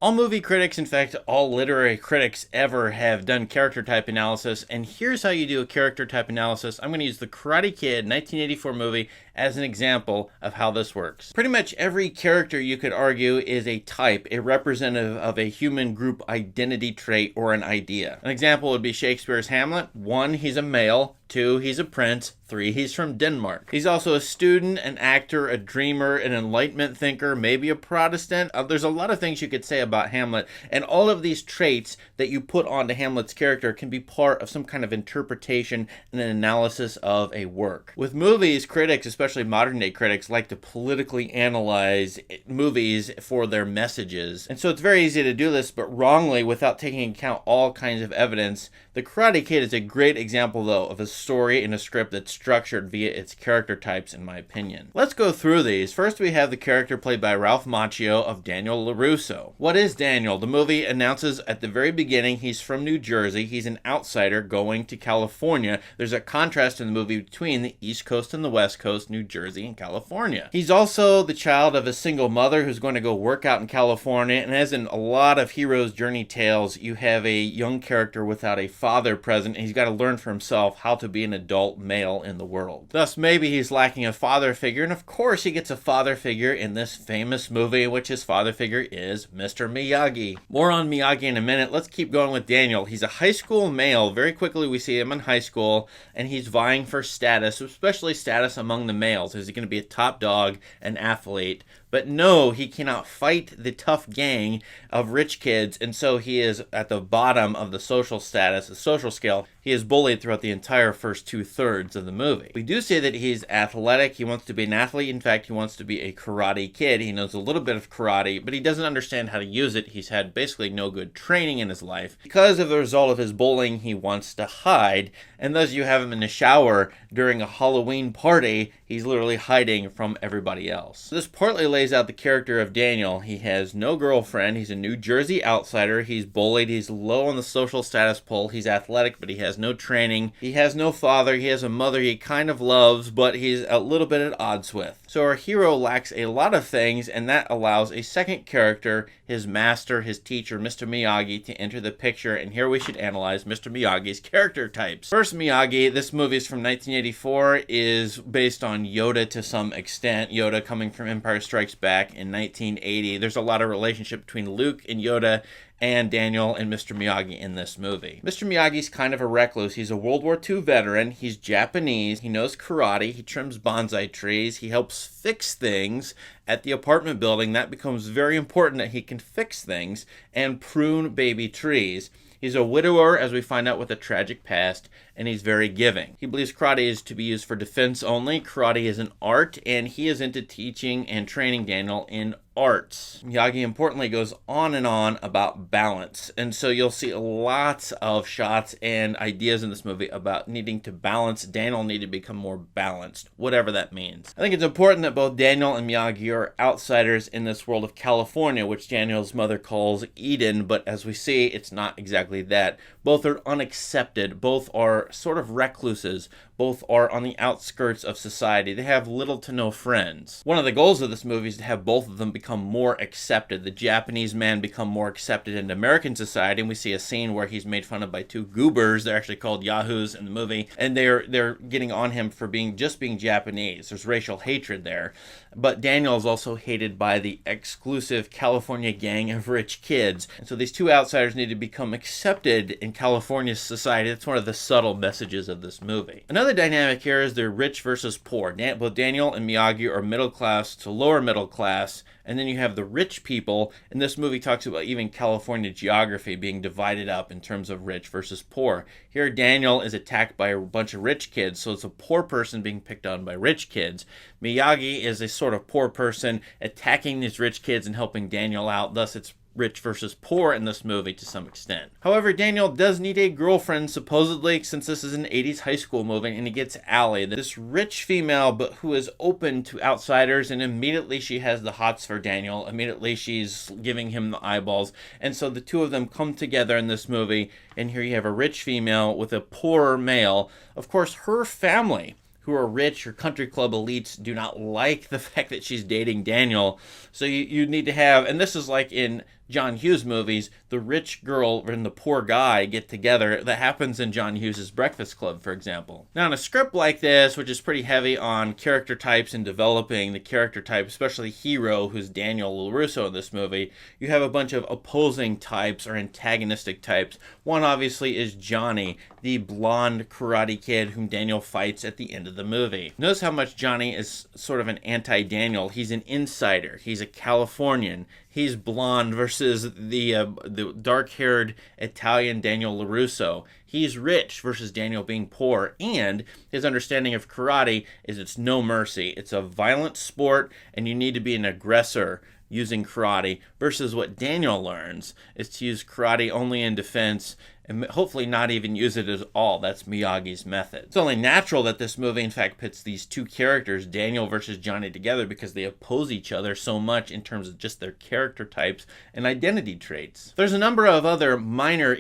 All movie critics, in fact, all literary critics ever have done character type analysis, and here's how you do a character type analysis. I'm going to use the Karate Kid 1984 movie as an example of how this works. Pretty much every character, you could argue, is a type, a representative of a human group identity trait or an idea. An example would be Shakespeare's Hamlet. 1, he's a male. 2, he's a prince. 3, he's from Denmark. He's also a student, an actor, a dreamer, an Enlightenment thinker, maybe a Protestant. There's a lot of things you could say about Hamlet, and all of these traits that you put onto Hamlet's character can be part of some kind of interpretation and an analysis of a work. With movies, critics, especially modern day critics, like to politically analyze movies for their messages. And so it's very easy to do this, but wrongly, without taking into account all kinds of evidence. The Karate Kid is a great example, though, of a story in a script that's structured via its character types, in my opinion. Let's go through these. First, we have the character played by Ralph Macchio of Daniel LaRusso. What is Daniel? The movie announces at the very beginning he's from New Jersey. He's an outsider going to California. There's a contrast in the movie between the East Coast and the West Coast, New Jersey and California. He's also the child of a single mother who's going to go work out in California, and as in a lot of heroes' journey tales, you have a young character without a father present, and he's got to learn for himself how to be an adult male in the world. Thus, maybe he's lacking a father figure, and of course he gets a father figure in this famous movie, in which his father figure is Mr. Miyagi. More on Miyagi in a minute. Let's keep going with Daniel. He's a high school male. Very quickly we see him in high school, and he's vying for status, especially status among the males. Is he going to be a top dog, an athlete? But no, he cannot fight the tough gang of rich kids, and so he is at the bottom of the social status, the social scale. He is bullied throughout the entire first 2/3 of the movie. We do say that he's athletic. He wants to be an athlete. In fact, he wants to be a karate kid. He knows a little bit of karate, but he doesn't understand how to use it. He's had basically no good training in his life. Because of the result of his bullying, he wants to hide, and thus you have him in the shower during a Halloween party. He's literally hiding from everybody else. This partly lays out the character of Daniel. He has no girlfriend. He's a New Jersey outsider. He's bullied. He's low on the social status pole. He's athletic, but he has no training. He has no father. He has a mother he kind of loves, but he's a little bit at odds with. So our hero lacks a lot of things, and that allows a second character, his master, his teacher, Mr. Miyagi, to enter the picture, and here we should analyze Mr. Miyagi's character types. First, Miyagi, this movie is from 1984, is based on Yoda to some extent. Yoda coming from Empire Strikes Back in 1980. There's a lot of relationship between Luke and Yoda and Daniel and Mr. Miyagi in this movie. Mr. Miyagi's kind of a recluse. He's a World War II veteran. He's Japanese. He knows karate. He trims bonsai trees. He helps fix things at the apartment building. That becomes very important, that he can fix things and prune baby trees. He's a widower, as we find out, with a tragic past, and he's very giving. He believes karate is to be used for defense only. Karate is an art, and he is into teaching and training Daniel in arts. Miyagi, importantly, goes on and on about balance, and so you'll see lots of shots and ideas in this movie about needing to balance. Daniel needed to become more balanced, whatever that means. I think it's important that both Daniel and Miyagi are outsiders in this world of California, which Daniel's mother calls Eden, but as we see, it's not exactly that. Both are unaccepted. Both are sort of recluses. Both are on the outskirts of society. They have little to no friends. One of the goals of this movie is to have both of them become more accepted. The Japanese man become more accepted in American society, and we see a scene where he's made fun of by two goobers. They're actually called yahoos in the movie, and they're getting on him for being Japanese. There's racial hatred there. But Daniel is also hated by the exclusive California gang of rich kids. And so these two outsiders need to become accepted in California society. That's one of the subtle messages of this movie. Another dynamic here is they're rich versus poor. Both Daniel and Miyagi are middle class to lower middle class, and then you have the rich people, and this movie talks about even California geography being divided up in terms of rich versus poor. Here, Daniel is attacked by a bunch of rich kids, so it's a poor person being picked on by rich kids. Miyagi is a sort of poor person attacking these rich kids and helping Daniel out, thus it's rich versus poor in this movie to some extent. However, Daniel does need a girlfriend, supposedly, since this is an 80s high school movie, and he gets Allie, this rich female, but who is open to outsiders, and immediately she has the hots for Daniel. Immediately she's giving him the eyeballs, and so the two of them come together in this movie, and here you have a rich female with a poor male. Of course, her family, who are rich or country club elites, do not like the fact that she's dating Daniel. So you need to have, and this is like in John Hughes movies, the rich girl and the poor guy get together. That happens in John Hughes' Breakfast Club, for example. Now, in a script like this, which is pretty heavy on character types and developing the character type, especially Hero, who's Daniel LaRusso in this movie, you have a bunch of opposing types or antagonistic types. One, obviously, is Johnny, the blonde karate kid whom Daniel fights at the end of the movie. Notice how much Johnny is sort of an anti-Daniel. He's an insider. He's a Californian. He's blonde versus the dark-haired Italian Daniel LaRusso. He's rich versus Daniel being poor. And his understanding of karate is it's no mercy. It's a violent sport, and you need to be an aggressor using karate, versus what Daniel learns is to use karate only in defense and hopefully not even use it at all. That's Miyagi's method. It's only natural that this movie, in fact, pits these two characters, Daniel versus Johnny, together because they oppose each other so much in terms of just their character types and identity traits. There's a number of other minor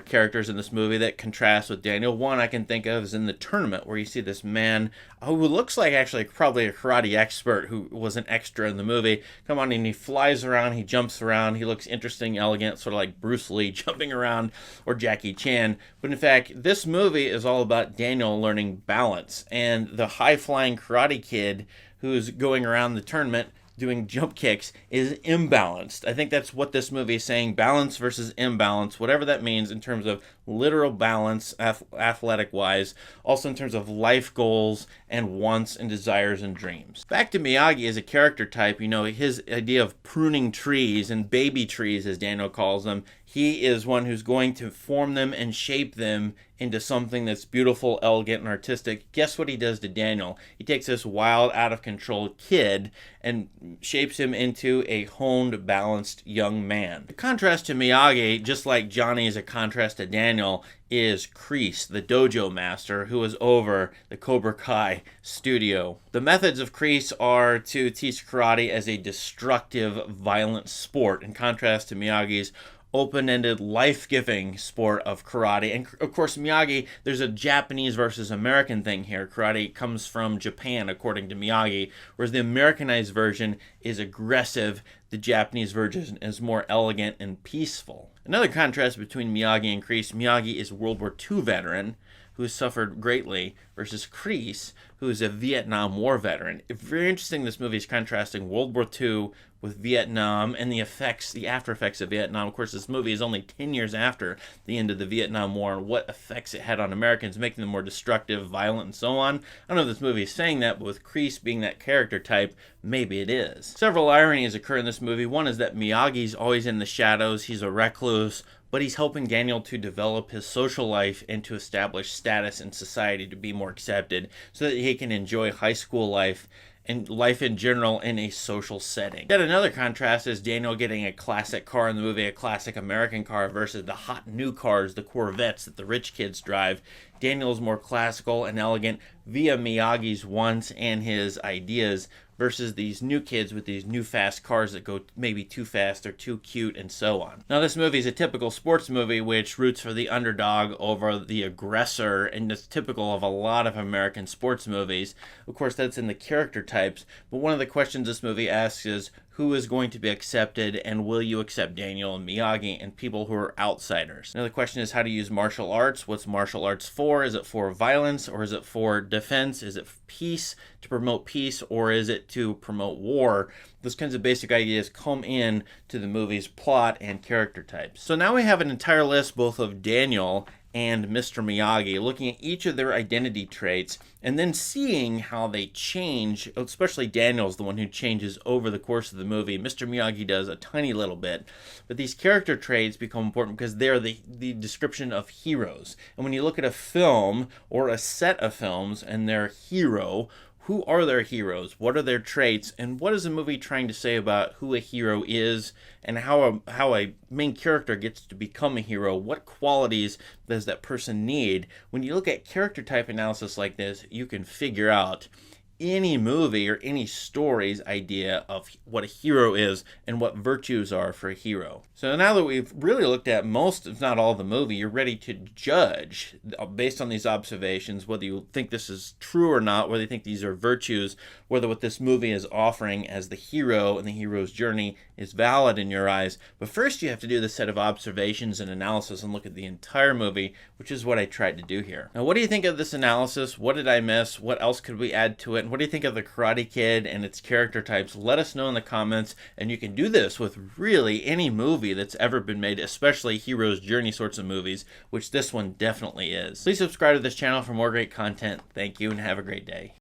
characters in this movie that contrast with Daniel. One I can think of is in the tournament, where you see this man who looks like actually probably a karate expert who was an extra in the movie. Come on, and he flies around, he jumps around, he looks interesting, elegant, sort of like Bruce Lee jumping around, or Jackie Chan. But in fact, this movie is all about Daniel learning balance, and the high-flying karate kid who's going around the tournament doing jump kicks is imbalanced. I think that's what this movie is saying, balance versus imbalance, whatever that means in terms of literal balance, athletic-wise, also in terms of life goals and wants and desires and dreams. Back to Miyagi as a character type, his idea of pruning trees and baby trees, as Daniel calls them, he is one who's going to form them and shape them into something that's beautiful, elegant, and artistic. Guess what he does to Daniel? He takes this wild, out-of-control kid and shapes him into a honed, balanced young man. The contrast to Miyagi, just like Johnny is a contrast to Daniel, is Kreese, the dojo master, who is over the Cobra Kai studio. The methods of Kreese are to teach karate as a destructive, violent sport, in contrast to Miyagi's open-ended, life-giving sport of karate. And of course, Miyagi, there's a Japanese versus American thing here. Karate comes from Japan, according to Miyagi, whereas the Americanized version is aggressive. The Japanese version is more elegant and peaceful. Another contrast between Miyagi and Kreese: Miyagi is a World War II veteran who has suffered greatly, versus Kreese, who is a Vietnam War veteran. It's very interesting this movie is contrasting World War II with Vietnam and the after effects of Vietnam. Of course, this movie is only 10 years after the end of the Vietnam War and what effects it had on Americans, making them more destructive, violent, and so on. I don't know if this movie is saying that, but with Kreese being that character type, maybe it is. Several ironies occur in this movie. One is that Miyagi's always in the shadows. He's a recluse, but he's helping Daniel to develop his social life and to establish status in society to be more accepted so that he can enjoy high school life and life in general in a social setting. Yet another contrast is Daniel getting a classic car in the movie, a classic American car, versus the hot new cars, the Corvettes that the rich kids drive. Daniel's more classical and elegant via Miyagi's wants and his ideas, versus these new kids with these new fast cars that go maybe too fast or too cute and so on. Now, this movie is a typical sports movie which roots for the underdog over the aggressor, and it's typical of a lot of American sports movies. Of course, that's in the character types, but one of the questions this movie asks is, who is going to be accepted, and will you accept Daniel and Miyagi and people who are outsiders? Another question is how to use martial arts. What's martial arts for? Is it for violence, or is it for defense? Is it peace, to promote peace, or is it to promote war? Those kinds of basic ideas come in to the movie's plot and character types. So now we have an entire list both of Daniel and Mr. Miyagi, looking at each of their identity traits and then seeing how they change. Especially Daniel's the one who changes over the course of the movie. Mr. Miyagi does a tiny little bit. But these character traits become important because they're the description of heroes. And when you look at a film or a set of films and their hero, who are their heroes? What are their traits? And what is the movie trying to say about who a hero is and how a main character gets to become a hero? What qualities does that person need? When you look at character type analysis like this, you can figure out any movie or any story's idea of what a hero is and what virtues are for a hero. So now that we've really looked at most, if not all, of the movie, you're ready to judge based on these observations whether you think this is true or not, whether you think these are virtues, whether what this movie is offering as the hero and the hero's journey is valid in your eyes. But first you have to do the set of observations and analysis and look at the entire movie, which is what I tried to do here. Now, what do you think of this analysis? What did I miss? What else could we add to it? And what do you think of the Karate Kid and its character types? Let us know in the comments, and you can do this with really any movie that's ever been made, especially hero's journey sorts of movies, which this one definitely is. Please subscribe to this channel for more great content. Thank you and have a great day.